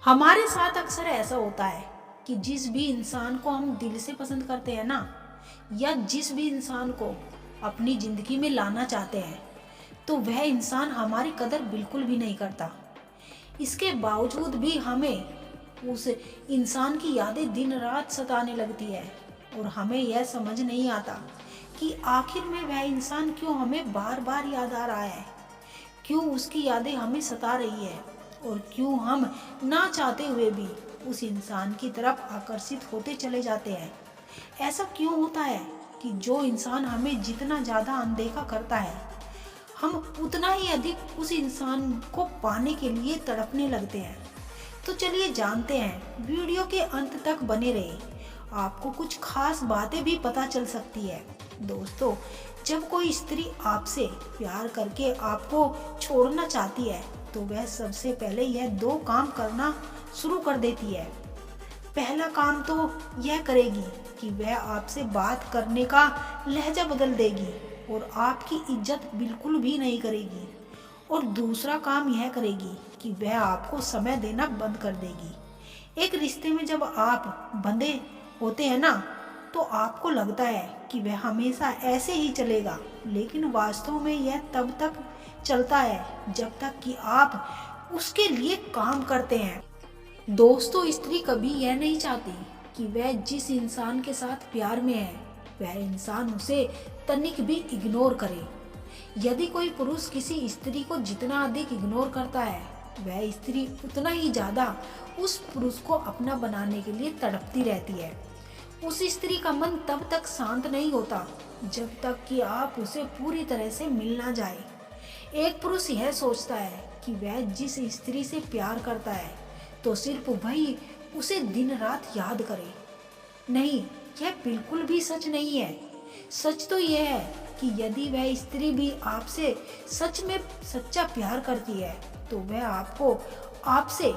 हमारे साथ अक्सर ऐसा होता है कि जिस भी इंसान को हम दिल से पसंद करते हैं ना, या जिस भी इंसान को अपनी ज़िंदगी में लाना चाहते हैं, तो वह इंसान हमारी कदर बिल्कुल भी नहीं करता। इसके बावजूद भी हमें उस इंसान की यादें दिन रात सताने लगती है और हमें यह समझ नहीं आता कि आखिर में वह इंसान क्यों हमें बार बार याद आ रहा है, क्यों उसकी यादें हमें सता रही है और क्यों हम ना चाहते हुए भी उस इंसान की तरफ आकर्षित होते चले जाते हैं। ऐसा क्यों होता है कि जो इंसान हमें जितना ज़्यादा अनदेखा करता है, हम उतना ही अधिक उस इंसान को पाने के लिए तड़पने लगते हैं। तो चलिए जानते हैं, वीडियो के अंत तक बने रहे, आपको कुछ खास बातें भी पता चल सकती है। दोस्तों, जब कोई स्त्री आपसे प्यार करके आपको छोड़ना चाहती है तो वह सबसे पहले यह दो काम करना शुरू कर देती है। पहला काम तो यह करेगी कि वह आपसे बात करने का लहजा बदल देगी और आपकी इज्जत बिल्कुल भी नहीं करेगी। और दूसरा काम यह करेगी कि वह आपको समय देना बंद कर देगी। एक रिश्ते में जब आप बंधे होते हैं ना, तो आपको लगता है कि वह हमेशा ऐसे ही चलेगा, लेकिन वास्तव में यह तब तक चलता है जब तक कि आप उसके लिए काम करते हैं। दोस्तों, स्त्री कभी यह नहीं चाहती कि वह जिस इंसान के साथ प्यार में है वह इंसान उसे तनिक भी इग्नोर करे। यदि कोई पुरुष किसी स्त्री को जितना अधिक इग्नोर करता है, वह स्त्री उतना ही ज़्यादा उस पुरुष को अपना बनाने के लिए तड़पती रहती है। उस स्त्री का मन तब तक शांत नहीं होता जब तक कि आप उसे पूरी तरह से मिल ना जाए। एक पुरुष यह सोचता है कि वह जिस स्त्री से प्यार करता है तो सिर्फ वही उसे दिन रात याद करे। नहीं, यह बिल्कुल भी सच नहीं है। सच तो यह है कि यदि वह स्त्री भी आपसे सच में सच्चा प्यार करती है तो वह आपको आपसे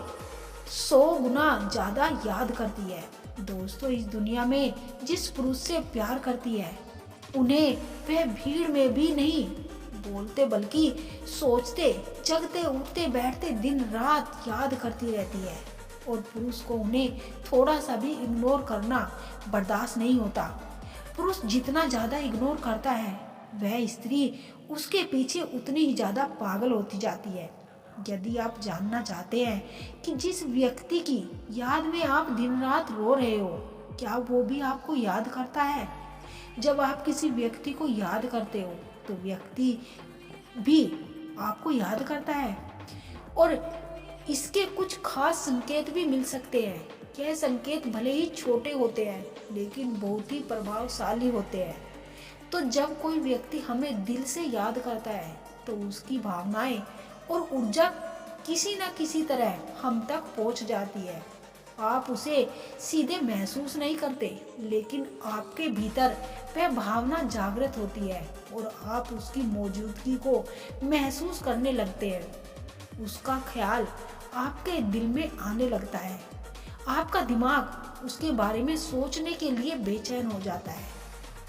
100 गुना ज़्यादा याद करती है। दोस्तों, इस दुनिया में जिस पुरुष से प्यार करती है उन्हें वह भीड़ में भी नहीं बोलते बल्कि सोचते, जगते, उठते, बैठते दिन रात याद करती रहती है। और पुरुष को उन्हें थोड़ा सा भी इग्नोर करना बर्दाश्त नहीं होता। पुरुष जितना ज़्यादा इग्नोर करता है वह स्त्री उसके पीछे उतनी ही ज़्यादा पागल होती जाती है। यदि आप जानना चाहते हैं कि जिस व्यक्ति की याद में आप दिन रात रो रहे हो, क्या वो भी आपको याद करता है? जब आप किसी व्यक्ति को याद करते हो तो व्यक्ति भी आपको याद करता है। और इसके कुछ खास संकेत भी मिल सकते हैं। यह संकेत भले ही छोटे होते हैं लेकिन बहुत ही प्रभावशाली होते हैं। तो जब कोई व्यक्ति हमें दिल से याद करता है तो उसकी भावनाएं और ऊर्जा किसी न किसी तरह हम तक पहुंच जाती है। आप उसे सीधे महसूस नहीं करते, लेकिन आपके भीतर वह भावना जागृत होती है और आप उसकी मौजूदगी को महसूस करने लगते हैं। उसका ख्याल आपके दिल में आने लगता है। आपका दिमाग उसके बारे में सोचने के लिए बेचैन हो जाता है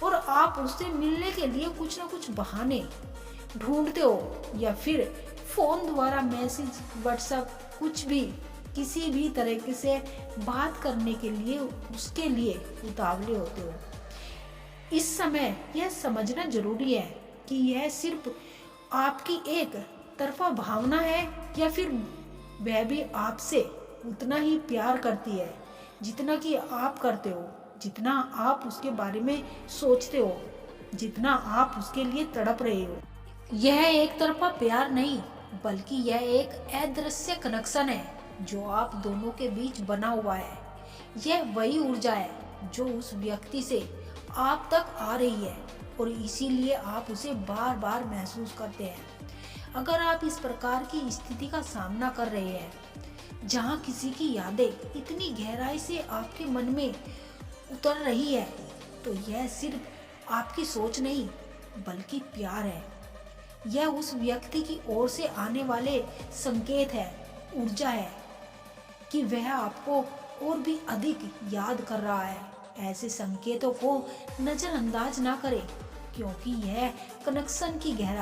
और आप उससे मिलने के लिए कुछ ना कुछ बहाने ढूंढते हो, या फिर फ़ोन द्वारा मैसेज, व्हाट्सएप, कुछ भी, किसी भी तरीके से बात करने के लिए उसके लिए उतावले होते हो। इस समय यह समझना जरूरी है कि यह सिर्फ आपकी एक तरफा भावना है या फिर वह भी आपसे उतना ही प्यार करती है जितना कि आप करते हो, जितना आप उसके बारे में सोचते हो, जितना आप उसके लिए तड़प रहे हो। यह एक तरफा प्यार नहीं बल्कि यह एक अदृश्य कनेक्शन है जो आप दोनों के बीच बना हुआ है। यह वही ऊर्जा है जो उस व्यक्ति से आप तक आ रही है और इसीलिए आप उसे बार बार महसूस करते हैं। अगर आप इस प्रकार की स्थिति का सामना कर रहे हैं जहां किसी की यादें इतनी गहराई से आपके मन में उतर रही है, तो यह सिर्फ आपकी सोच नहीं बल्कि प्यार है। यह उस व्यक्ति की ओर से आने वाले संकेत है, ऊर्जा है कि वह आपको और भी अधिक याद कर रहा है। ऐसे संकेतों को नज़रअंदाज ना करें क्योंकि यह कनेक्शन की गहराई